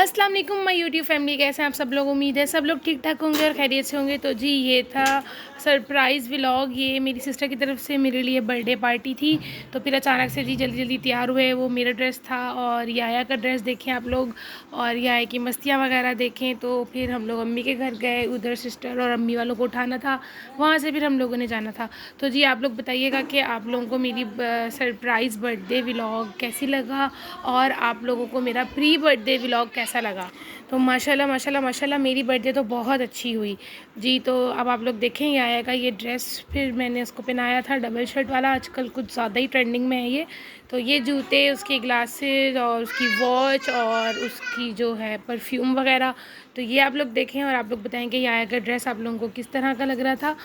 अस्सलाम वालेकुम my YouTube family, कैसे हैं आप सब लोग। उम्मीद है सब लोग ठीक ठाक होंगे और खैरियत से होंगे। तो जी ये था सरप्राइज़ व्लॉग। ये मेरी सिस्टर की तरफ से मेरे लिए बर्थडे पार्टी थी। तो फिर अचानक से जी जल्दी जल्दी तैयार हुए। वो मेरा ड्रेस था और याया का ड्रेस देखें आप लोग, और याया की मस्तियाँ वगैरह देखें। तो फिर हम लोग अम्मी के घर गए, उधर सिस्टर और अम्मी वालों को उठाना था, वहाँ से फिर हम लोगों ने जाना था। तो जी आप लोग बताइएगा कि आप लोगों को मेरी सरप्राइज़ बर्थडे व्लॉग कैसी लगा और आप लोगों को मेरा प्री बर्थडे व्लॉग कैसा लगा। तो माशाल्लाह माशाल्लाह माशाल्लाह मेरी बर्थडे तो बहुत अच्छी हुई जी। तो अब आप लोग देखें ये आएगा ये ड्रेस, फिर मैंने उसको पहनाया था डबल शर्ट वाला, आजकल कुछ ज़्यादा ही ट्रेंडिंग में है ये। तो ये जूते, उसके ग्लासेस और उसकी वॉच और उसकी जो है परफ्यूम वगैरह, तो ये आप लोग देखें और आप लोग बताएं कि ये आएगा ड्रेस आप लोगों को किस तरह का लग रहा था।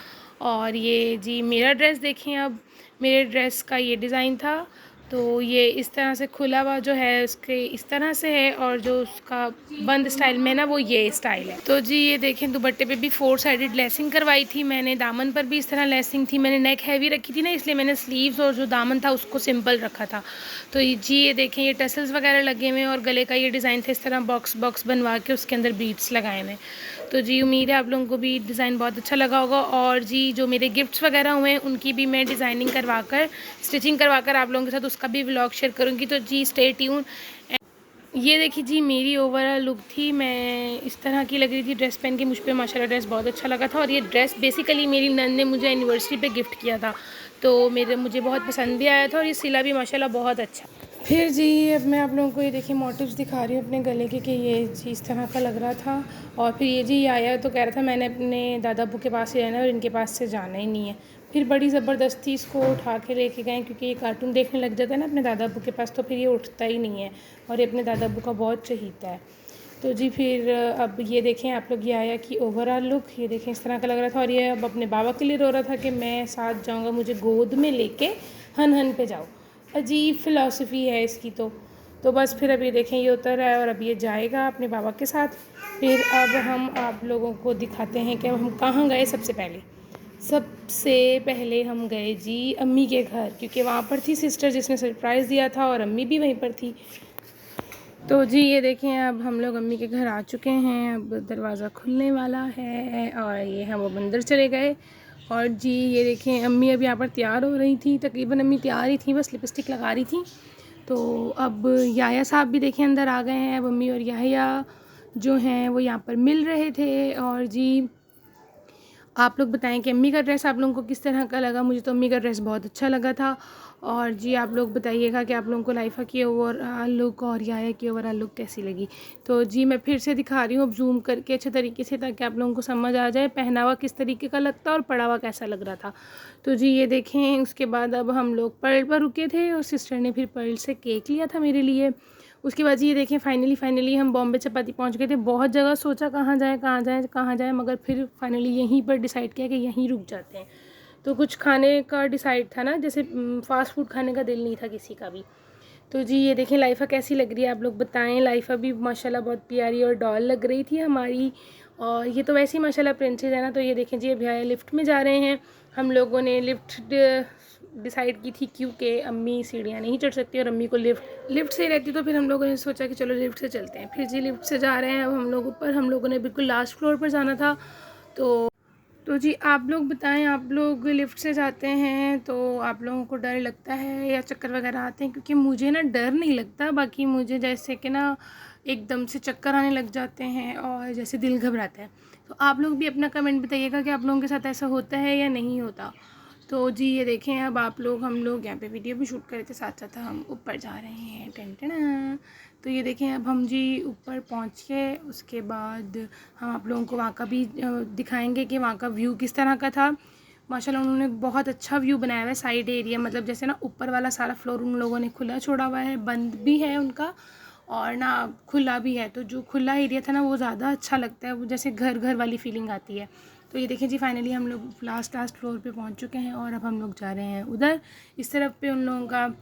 और ये जी मेरा ड्रेस देखें, अब मेरे ड्रेस का ये डिज़ाइन था। तो ये इस तरह से खुला हुआ जो है उसके इस तरह से है, और जो उसका बंद स्टाइल में ना वो ये स्टाइल है। तो जी ये देखें दुपट्टे पे भी 4 साइडेड लेसिंग करवाई थी मैंने, दामन पर भी इस तरह लेसिंग थी। मैंने नेक हैवी रखी थी ना, इसलिए मैंने स्लीव्स और जो दामन था उसको सिंपल रखा था। तो जी ये देखें ये टसल्स वगैरह लगे हुए हैं और गले का ये डिज़ाइन था, इस तरह बॉक्स बॉक्स बनवा के उसके अंदर बीड्स लगाए हुए। तो जी उम्मीद है आप लोगों को भी डिज़ाइन बहुत अच्छा लगा होगा। और जी जो मेरे गिफ्ट्स वगैरह हुए हैं उनकी भी मैं डिज़ाइनिंग करवा कर, स्टिचिंग करवा कर आप लोगों के साथ उसका भी व्लॉग शेयर करूँगी। तो जी स्टे ट्यून। ये देखिए जी मेरी ओवरऑल लुक थी, मैं इस तरह की लग रही थी ड्रेस पहन के। मुझ पर माशाल्लाह ड्रेस बहुत अच्छा लगा था, और ये ड्रेस बेसिकली मेरी नन ने मुझे एनिवर्सरी पे गिफ्ट किया था, तो मुझे बहुत पसंद भी आया था, और ये सिला भी माशाल्लाह बहुत अच्छा। फिर जी अब मैं आप लोगों को ये देखिए मोटिव्स दिखा रही हूँ अपने गले के कि ये जी इस तरह का लग रहा था। और फिर ये जी आया तो कह रहा था मैंने अपने दादा अब्बू के पास ही रहना है और इनके पास से जाना ही नहीं है। फिर बड़ी ज़बरदस्ती इसको उठा के लेके गए, क्योंकि ये कार्टून देखने लग जाता है ना अपने दादा अब्बू के पास, तो फिर ये उठता ही नहीं है, और ये अपने दादा अब्बू का बहुत चहीता है। तो जी फिर अब ये देखें आप लोग ये आया कि ओवरऑल लुक ये देखें इस तरह का लग रहा था। और ये अब अपने बाबा के लिए रो रहा था कि मैं साथ जाऊँगा, मुझे गोद में लेके हन हन पे जाओ। अजीब फ़िलासफ़ी है इसकी। तो बस फिर अब ये देखें ये उतर रहा है और अब ये जाएगा अपने बाबा के साथ। फिर अब हम आप लोगों को दिखाते हैं कि अब हम कहाँ गए। सबसे पहले हम गए जी अम्मी के घर, क्योंकि वहाँ पर थी सिस्टर जिसने सरप्राइज़ दिया था, और अम्मी भी वहीं पर थी। तो जी ये देखें अब हम लोग अम्मी के घर आ चुके हैं, अब दरवाज़ा खुलने वाला है और ये हम अब अंदर चले गए। और जी ये देखें अम्मी अब यहाँ पर तैयार हो रही थी, तकरीबन अम्मी तैयार ही थी, बस लिपस्टिक लगा रही थी। तो अब याया साहब भी देखें अंदर आ गए हैं। अब अम्मी और याया जो हैं वो यहाँ पर मिल रहे थे। और जी आप लोग बताएं कि अम्मी का ड्रेस आप लोगों को किस तरह का लगा। मुझे तो अम्मी का ड्रेस बहुत अच्छा लगा था। और जी आप लोग बताइएगा कि आप लोगों को लाइफा की ओवरऑल लुक और याया की ओवरऑल लुक कैसी लगी। तो जी मैं फिर से दिखा रही हूँ अब जूम करके अच्छे तरीके से, ताकि आप लोगों को समझ आ जाए पहनावा किस तरीके का लगता और पड़ा हुआ कैसा लग रहा था। तो जी ये देखें उसके बाद अब हम लोग पर्ल पर रुके थे, और सिस्टर ने फिर पर्ल से केक लिया था मेरे लिए। उसके बाद ये देखें फाइनली हम बॉम्बे चपाती पहुंच गए थे। बहुत जगह सोचा कहाँ जाए, मगर फिर फाइनली यहीं पर डिसाइड किया कि यहीं रुक जाते हैं। तो कुछ खाने का डिसाइड था ना, जैसे फ़ास्ट फूड खाने का दिल नहीं था किसी का भी। तो जी ये देखें लाइफ़ा कैसी लग रही है आप लोग बताएं। लाइफ़ा भी माशाल्लाह बहुत प्यारी और डॉल लग रही थी हमारी, और ये तो वैसे ही माशाल्लाह प्रिंसेस है ना। तो ये देखें जी भैया लिफ्ट में जा रहे हैं। हम लोगों ने लिफ्ट डिसाइड की थी, क्योंकि अम्मी सीढ़ियाँ नहीं चढ़ सकती और अम्मी को लिफ्ट से रहती, तो फिर हम लोगों ने सोचा कि चलो लिफ्ट से चलते हैं। फिर जी लिफ्ट से जा रहे हैं अब हम लोग ऊपर। हम लोगों ने बिल्कुल लास्ट फ्लोर पर जाना था। तो जी आप लोग बताएं, आप लोग लिफ्ट से जाते हैं तो आप लोगों को डर लगता है या चक्कर वगैरह आते हैं? क्योंकि मुझे ना डर नहीं लगता, बाकी मुझे जैसे कि ना एकदम से चक्कर आने लग जाते हैं और जैसे दिल घबराता है। तो आप लोग भी अपना कमेंट बताइएगा कि आप लोगों के साथ ऐसा होता है या नहीं होता। तो जी ये देखें अब हम लोग यहाँ पे वीडियो भी शूट कर रहे थे, साथ साथ हम ऊपर जा रहे हैं टेंटना। तो ये देखें अब हम जी ऊपर पहुँच के उसके बाद हम आप लोगों को वहाँ का भी दिखाएंगे कि वहाँ का व्यू किस तरह का था। माशाल्लाह उन्होंने बहुत अच्छा व्यू बनाया हुआ है। साइड एरिया मतलब जैसे ना ऊपर वाला सारा फ्लोर उन लोगों ने खुला छोड़ा हुआ है, बंद भी है उनका और ना खुला भी है। तो जो खुला एरिया था ना वो ज़्यादा अच्छा लगता है, वो जैसे घर घर वाली फीलिंग आती है। तो ये देखें जी फाइनली हम लोग लास्ट फ्लोर पे पहुंच चुके हैं, और अब हम लोग जा रहे हैं उधर। इस तरफ पे उन लोगों का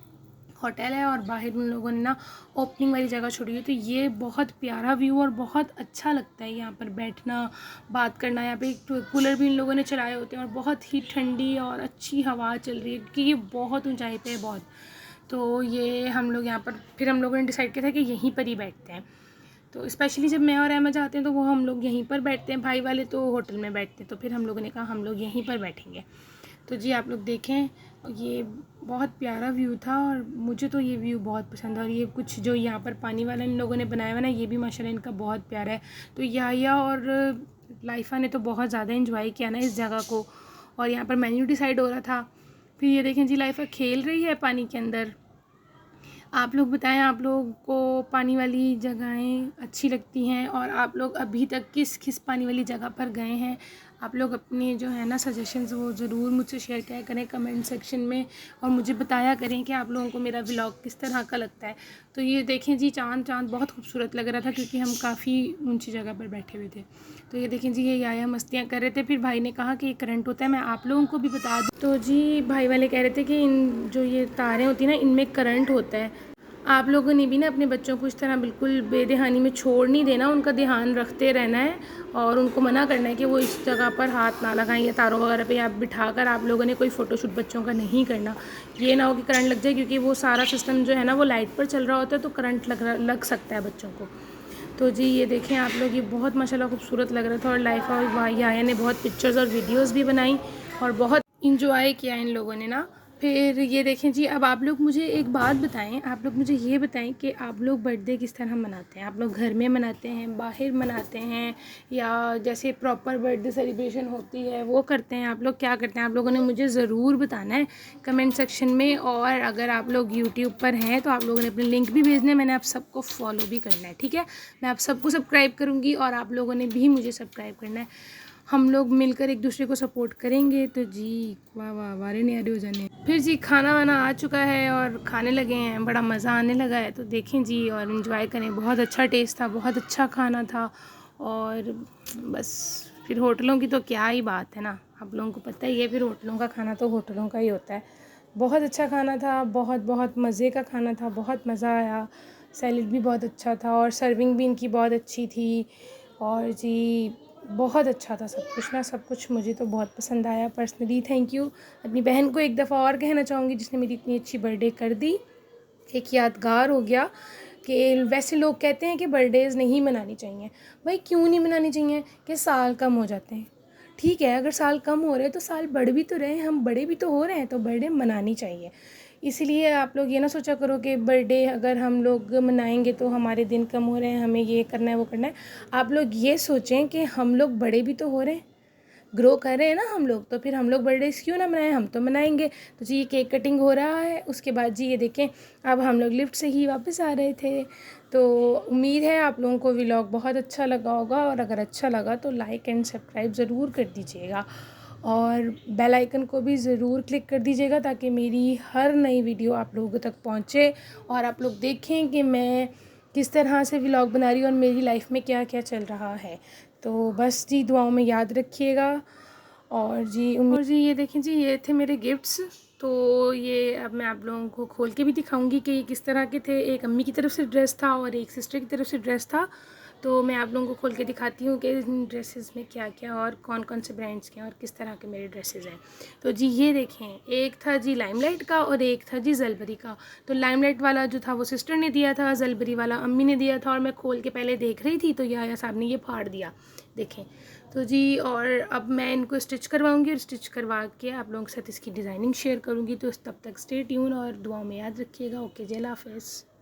होटल है और बाहर उन लोगों ने ना ओपनिंग वाली जगह छोड़ी है। तो ये बहुत प्यारा व्यू और बहुत अच्छा लगता है यहाँ पर बैठना, बात करना। यहाँ पे एक कूलर भी इन लोगों ने चलाए होते हैं और बहुत ही ठंडी और अच्छी हवा चल रही है, क्योंकि ये बहुत ऊंचाई पे है बहुत। तो ये हम लोग यहाँ पर फिर हम लोगों ने डिसाइड किया था कि यहीं पर ही बैठते हैं। तो स्पेशली जब मैं और अहमद जाते हैं तो वो हम लोग यहीं पर बैठते हैं, भाई वाले तो होटल में बैठते हैं, तो फिर हम लोगों ने कहा हम लोग यहीं पर बैठेंगे। तो जी आप लोग देखें, ये बहुत प्यारा व्यू था और मुझे तो ये व्यू बहुत पसंद है। और ये कुछ जो यहाँ पर पानी वाला इन लोगों ने बनाया हुआ ना, ये भी माशाल्लाह इनका बहुत प्यारा है। तो याया और लाइफा ने तो बहुत ज़्यादा इन्जॉय किया ना इस जगह को। और यहाँ पर मेन्यू डिसाइड हो रहा था। फिर ये देखें जी, लाइफा खेल रही है पानी के अंदर। आप लोग बताएं, आप लोगों को पानी वाली जगहें अच्छी लगती हैं और आप लोग अभी तक किस किस पानी वाली जगह पर गए हैं? आप लोग अपने जो है ना सजेशंस वो ज़रूर मुझसे शेयर किया करें कमेंट सेक्शन में, और मुझे बताया करें कि आप लोगों को मेरा व्लॉग किस तरह का लगता है। तो ये देखें जी, चाँद बहुत खूबसूरत लग रहा था क्योंकि हम काफ़ी ऊंची जगह पर बैठे हुए थे। तो ये देखें जी, ये याया मस्तियाँ कर रहे थे। फिर भाई ने कहा कि ये करंट होता है, मैं आप लोगों को भी बता दूँ। तो जी भाई वाले कह रहे थे कि इन जो ये तारें होती हैं ना, इनमें करंट होता है। आप लोगों ने भी ना अपने बच्चों को इस तरह बिल्कुल बेदहानी में छोड़ नहीं देना, उनका ध्यान रखते रहना है और उनको मना करना है कि वो इस जगह पर हाथ ना लगाएं या तारों वगैरह पे या बिठाकर आप लोगों ने कोई फ़ोटोशूट बच्चों का नहीं करना। ये ना हो कि करंट लग जाए, क्योंकि वो सारा सिस्टम जो है ना वो लाइट पर चल रहा होता है, तो करंट लग सकता है बच्चों को। तो जी ये देखें आप लोग, ये बहुत माशाल्लाह खूबसूरत लग रहा था। और लाइफा और याया ने बहुत पिक्चर्स और वीडियोस भी बनाई और बहुत इंजॉय किया इन लोगों ने ना। फिर ये देखें जी, अब आप लोग मुझे एक बात बताएं, आप लोग मुझे ये बताएं कि आप लोग बर्थडे किस तरह मनाते हैं? आप लोग घर में मनाते हैं, बाहर मनाते हैं, या जैसे प्रॉपर बर्थडे सेलिब्रेशन होती है वो करते हैं? आप लोग क्या करते हैं? आप लोगों ने मुझे ज़रूर बताना है कमेंट सेक्शन में। और अगर आप लोग यूट्यूब पर हैं तो आप लोगों ने अपने लिंक भी भेजने हैं, मैंने आप सबको फॉलो भी करना है, ठीक है? मैं आप सबको सब्सक्राइब करूँगी और आप लोगों ने भी मुझे सब्सक्राइब करना है। हम लोग मिलकर एक दूसरे को सपोर्ट करेंगे। तो जी वाह वाह, वारे न्यारे हो जाने। फिर जी खाना वाना आ चुका है और खाने लगे हैं, बड़ा मज़ा आने लगा है। तो देखें जी और इन्जॉय करें, बहुत अच्छा टेस्ट था, बहुत अच्छा खाना था। और बस फिर होटलों की तो क्या ही बात है ना, आप लोगों को पता ही है, फिर होटलों का खाना तो होटलों का ही होता है। बहुत अच्छा खाना था, बहुत बहुत मज़े का खाना था, बहुत मज़ा आया। सैलेड भी बहुत अच्छा था और सर्विंग भी इनकी बहुत अच्छी थी। और जी बहुत अच्छा था सब कुछ ना, सब कुछ मुझे तो बहुत पसंद आया पर्सनली। थैंक यू अपनी बहन को एक दफ़ा और कहना चाहूँगी जिसने मेरी इतनी अच्छी बर्थडे कर दी। एक यादगार हो गया कि वैसे लोग कहते हैं कि बर्थडेज़ नहीं मनानी चाहिए। भाई क्यों नहीं मनानी चाहिए? कि साल कम हो जाते हैं। ठीक है, अगर साल कम हो रहे हैं तो साल बढ़ भी तो रहे हैं, हम बड़े भी तो हो रहे हैं, तो बर्थडे मनानी चाहिए। इसलिए आप लोग ये ना सोचा करो कि बर्थडे अगर हम लोग मनाएंगे तो हमारे दिन कम हो रहे हैं, हमें ये करना है वो करना है। आप लोग ये सोचें कि हम लोग बड़े भी तो हो रहे हैं, ग्रो कर रहे हैं ना हम लोग, तो फिर हम लोग बर्थडेज क्यों ना मनाएं, हम तो मनाएंगे। तो जी ये केक कटिंग हो रहा है, उसके बाद जी ये देखें अब हम लोग लिफ्ट से ही वापस आ रहे थे। तो उम्मीद है आप लोगों को व्लॉग बहुत अच्छा लगा होगा, और अगर अच्छा लगा तो लाइक एंड सब्सक्राइब ज़रूर कर दीजिएगा और बेल आइकन को भी ज़रूर क्लिक कर दीजिएगा ताकि मेरी हर नई वीडियो आप लोगों तक पहुँचे और आप लोग देखें कि मैं किस तरह से व्लॉग बना रही हूँ और मेरी लाइफ में क्या क्या चल रहा है। तो बस जी दुआओं में याद रखिएगा। और जी ये देखें जी, ये थे मेरे गिफ्ट्स। तो ये अब मैं आप लोगों को खोल के भी दिखाऊंगी कि ये किस तरह के थे। एक अम्मी की तरफ से ड्रेस था और एक सिस्टर की तरफ से ड्रेस था। तो मैं आप लोगों को खोल के दिखाती हूँ कि इन ड्रेसेस में क्या क्या और कौन कौन से ब्रांड्स के हैं और किस तरह के मेरे ड्रेसेस हैं। तो जी ये देखें, एक था जी लाइमलाइट का और एक था जी जलबरी का। तो लाइमलाइट वाला जो था वो सिस्टर ने दिया था, जलबरी वाला अम्मी ने दिया था। और मैं खोल के पहले देख रही थी तो याया साहब ने ये फाड़ दिया, देखें। तो जी और अब मैं इनको स्टिच करवाऊंगी और स्टिच करवा के आप लोगों के साथ इसकी डिज़ाइनिंग शेयर करूंगी। तो तब तक स्टे ट्यून और दुआओं में याद रखिएगा। ओके जी, अल्लाह हाफ़िज़।